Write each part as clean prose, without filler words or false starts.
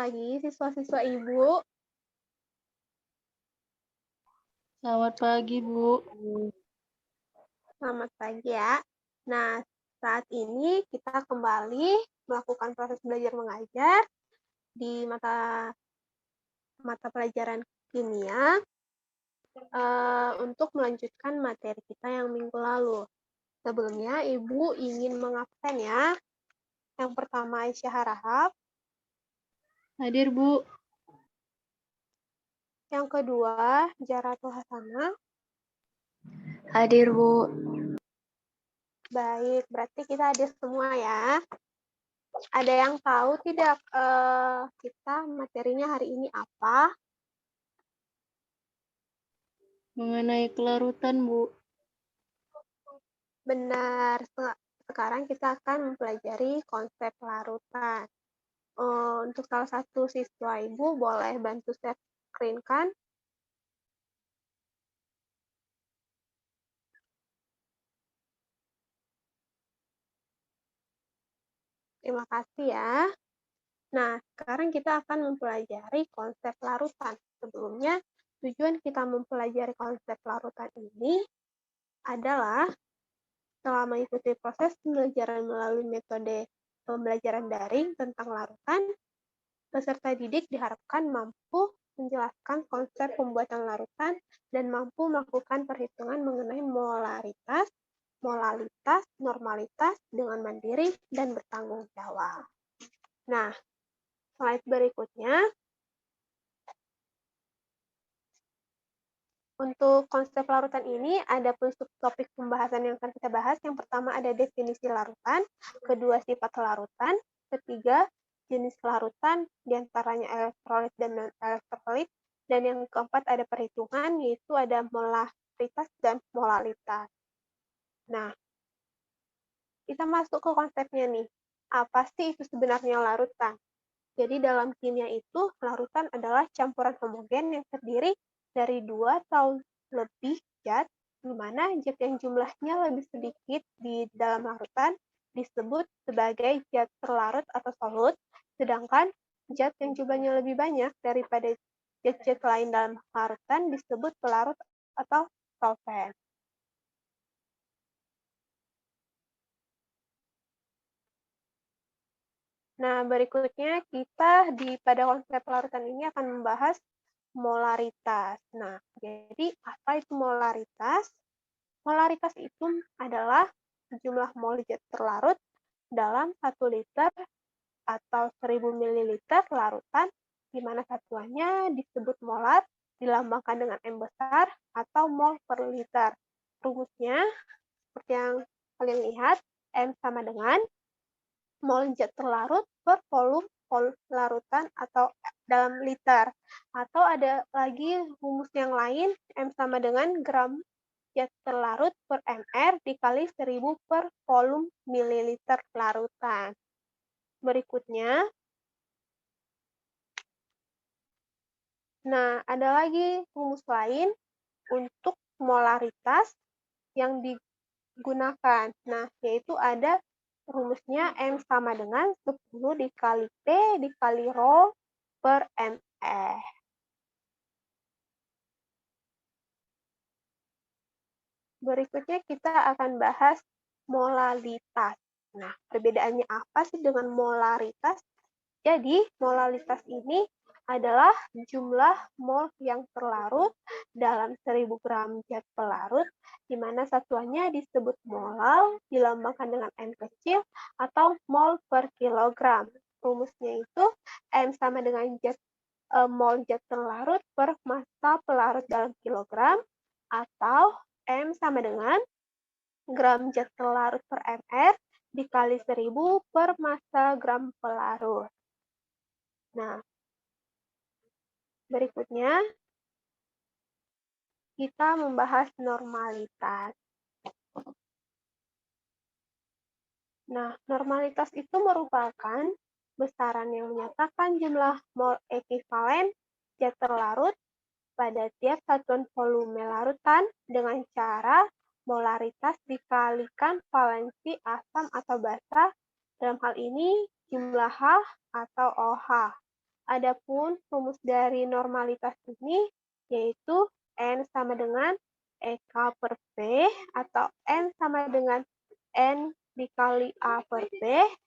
pagi siswa-siswa Ibu. Selamat pagi, Bu. Selamat pagi ya. Nah, saat ini kita kembali melakukan proses belajar mengajar di mata pelajaran kimia untuk melanjutkan materi kita yang minggu lalu. Sebelumnya, Ibu ingin mengabsen ya. Yang pertama, Aisyah Harahap. Hadir, Bu. Yang kedua, Jaratul Hasanah. Hadir, Bu. Baik, berarti kita hadir semua ya. Ada yang tahu tidak kita materinya hari ini apa? Mengenai kelarutan, Bu. Benar, sekarang kita akan mempelajari konsep larutan. Untuk salah satu siswa Ibu, boleh bantu share screen kan? Terima kasih ya. Nah, sekarang kita akan mempelajari konsep larutan. Sebelumnya, tujuan kita mempelajari konsep larutan ini adalah setelah mengikuti proses pembelajaran melalui metode pembelajaran daring tentang larutan, peserta didik diharapkan mampu menjelaskan konsep pembuatan larutan dan mampu melakukan perhitungan mengenai molaritas, molalitas, normalitas dengan mandiri dan bertanggung jawab. Nah, slide berikutnya. Untuk konsep larutan ini ada subtopik pembahasan yang akan kita bahas. Yang pertama ada definisi larutan, kedua sifat larutan, ketiga jenis larutan, diantaranya elektrolit dan non-elektrolit, dan yang keempat ada perhitungan, yaitu ada molaritas dan molalitas. Nah, kita masuk ke konsepnya nih. Apa sih itu sebenarnya larutan? Jadi dalam kimia itu, larutan adalah campuran homogen yang terdiri dari dua atau lebih zat, di mana zat yang jumlahnya lebih sedikit di dalam larutan disebut sebagai zat terlarut atau solut, sedangkan zat yang jumlahnya lebih banyak daripada zat-zat lain dalam larutan disebut pelarut atau solvent. Nah, berikutnya kita pada konsep larutan ini akan membahas molaritas. Nah, jadi apa itu molaritas? Molaritas itu adalah jumlah mol zat terlarut dalam 1 liter atau 1000 ml larutan, di mana satuannya disebut molar, dilambangkan dengan M besar, atau mol per liter. Rumusnya, seperti yang kalian lihat, M sama dengan mol zat terlarut per volume larutan atau dalam liter. Atau ada lagi rumus yang lain, M sama dengan gram zat terlarut per mr dikali 1000 per volume mililiter larutan. Berikutnya, nah ada lagi rumus lain untuk molaritas yang digunakan. Nah, yaitu ada rumusnya M sama dengan 10 dikali T dikali Rho per mR. Berikutnya kita akan bahas molalitas. Nah, perbedaannya apa sih dengan molaritas? Jadi, molalitas ini adalah jumlah mol yang terlarut dalam 1000 gram zat pelarut, di mana satuannya disebut molal, dilambangkan dengan M kecil, atau mol per kilogram. Rumusnya itu M sama dengan mol zat terlarut per massa pelarut dalam kilogram, atau M sama dengan gram zat pelarut per mR dikali 1000 per massa gram pelarut. Nah, berikutnya kita membahas normalitas. Nah, normalitas itu merupakan besaran yang menyatakan jumlah mol ekivalen zat terlarut pada tiap satuan volume larutan dengan cara molaritas dikalikan valensi asam atau basa, dalam hal ini jumlah H atau OH. Adapun rumus dari normalitas ini yaitu N sama dengan EK per P atau N sama dengan N dikali A per P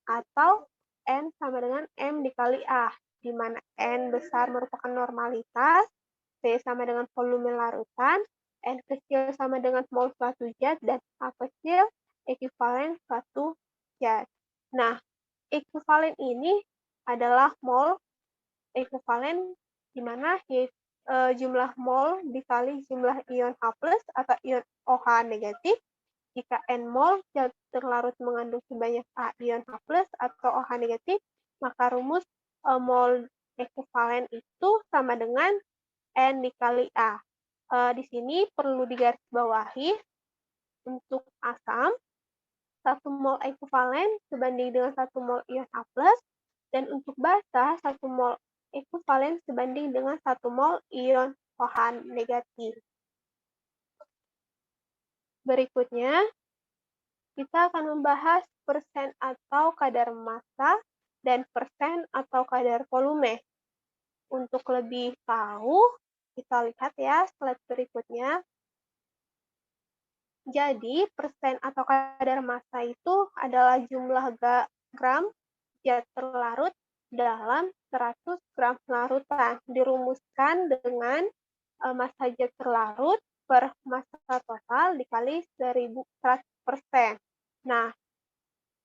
atau N sama dengan M dikali A, di mana N besar merupakan normalitas, P sama dengan volume larutan, N kecil sama dengan mol suatu zat, dan A kecil ekuivalen suatu zat. Nah, ekuivalen ini adalah mol ekuivalen di mana jumlah mol dikali jumlah ion H+ atau ion OH negatif. Jika N mol zat terlarut mengandung sebanyak A ion H+ atau OH negatif, maka rumus mol ekuivalen itu sama dengan N dikali A. Di sini perlu digarisbawahi untuk asam, 1 mol ekuivalen sebanding dengan 1 mol ion H+, dan untuk basa 1 mol ekuivalen sebanding dengan 1 mol ion OH negatif. Berikutnya, kita akan membahas persen atau kadar massa dan persen atau kadar volume. Untuk lebih tahu, kita lihat ya slide berikutnya. Jadi, persen atau kadar massa itu adalah jumlah gram zat terlarut dalam 100 gram larutan. Dirumuskan dengan massa zat terlarut per massa total dikali 100%. Nah,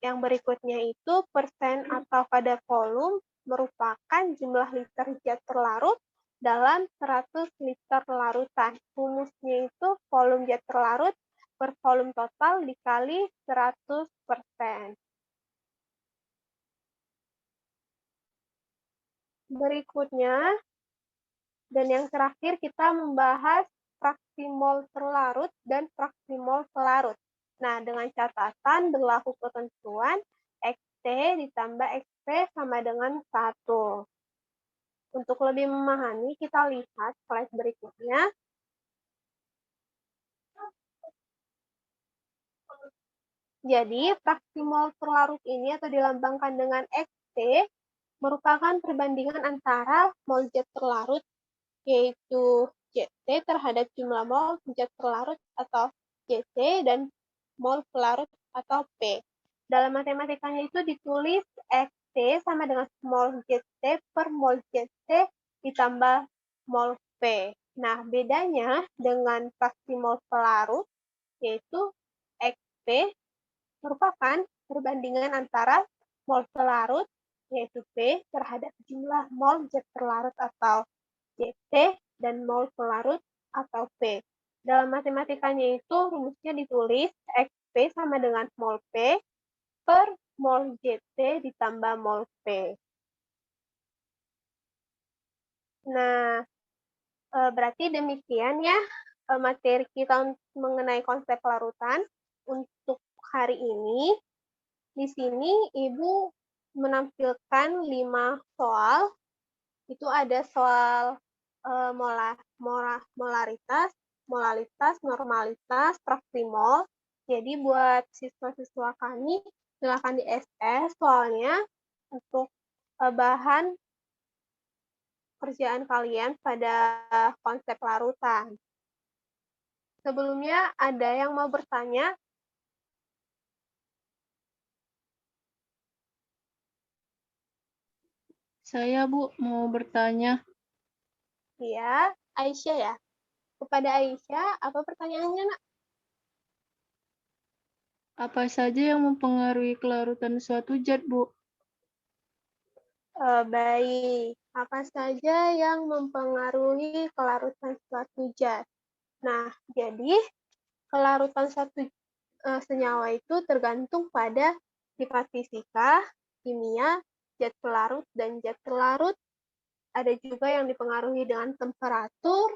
yang berikutnya itu persen atau kadar volume merupakan jumlah liter zat terlarut dalam 100 liter larutan. Rumusnya itu volume zat terlarut per volume total dikali 100%. Berikutnya, dan yang terakhir kita membahas fraksi mol terlarut dan fraksi mol pelarut. Nah, dengan catatan berlaku ketentuan XT ditambah XP sama dengan 1. Untuk lebih memahami, kita lihat slide berikutnya. Jadi, fraksi mol terlarut ini atau dilambangkan dengan XT merupakan perbandingan antara mol zat terlarut, yaitu ZT terhadap jumlah mol zat terlarut atau ZT, dan mol pelarut atau P. Dalam matematikanya itu ditulis XT sama dengan mol ZT per mol ZT ditambah mol P. Nah, bedanya dengan fraksi mol pelarut, yaitu XP merupakan perbandingan antara mol pelarut, yaitu P, terhadap jumlah mol zat terlarut atau ZT, dan mol pelarut atau P. Dalam matematikanya itu rumusnya ditulis XP sama dengan mol P per mol ZT ditambah mol P. Nah, berarti demikian ya materi kita mengenai konsep larutan untuk hari ini. Di sini Ibu menampilkan 5 soal. Itu ada soal molaritas, normalitas, fraksi mol. Jadi buat siswa-siswa kami, silakan di SS soalnya untuk bahan kerjaan kalian pada konsep larutan. Sebelumnya ada yang mau bertanya? Saya, Bu, mau bertanya. Ya, Aisyah ya. Kepada Aisyah, apa pertanyaannya, Nak? Apa saja yang mempengaruhi kelarutan suatu zat, Bu? Baik, apa saja yang mempengaruhi kelarutan suatu zat? Nah, jadi kelarutan suatu senyawa itu tergantung pada sifat fisika, kimia, zat pelarut, dan zat terlarut. Ada juga yang dipengaruhi dengan temperatur,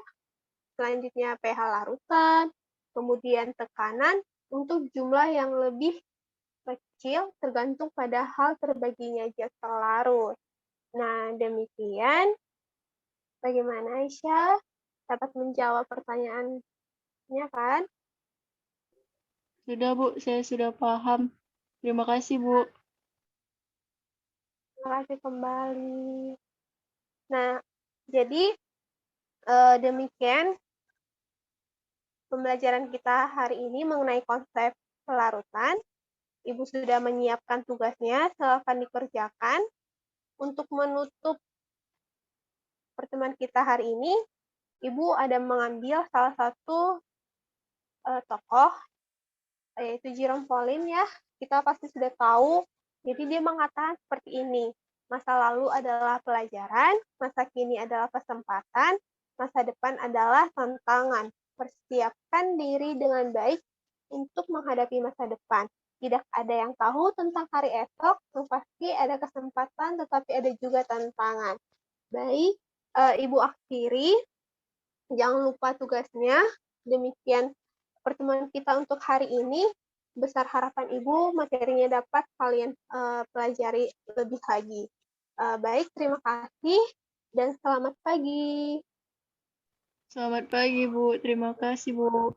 selanjutnya pH larutan, kemudian tekanan, untuk jumlah yang lebih kecil tergantung pada hal terbaginya zat terlarut. Nah, demikian. Bagaimana Aisyah? Dapat menjawab pertanyaannya kan? Sudah, Bu, saya sudah paham. Terima kasih, Bu. Terima kasih kembali. Nah, jadi demikian pembelajaran kita hari ini mengenai konsep pelarutan. Ibu sudah menyiapkan tugasnya, silakan dikerjakan. Untuk menutup pertemuan kita hari ini, Ibu ada mengambil salah satu tokoh, yaitu Jerome Pauline ya. Kita pasti sudah tahu. Jadi dia mengatakan seperti ini, masa lalu adalah pelajaran, masa kini adalah kesempatan, masa depan adalah tantangan. Persiapkan diri dengan baik untuk menghadapi masa depan. Tidak ada yang tahu tentang hari esok, yang pasti ada kesempatan, tetapi ada juga tantangan. Baik, Ibu akhiri. Jangan lupa tugasnya. Demikian pertemuan kita untuk hari ini. Besar harapan Ibu materinya dapat kalian pelajari lebih lagi. Baik, terima kasih dan selamat pagi. Selamat pagi, Bu. Terima kasih, Bu.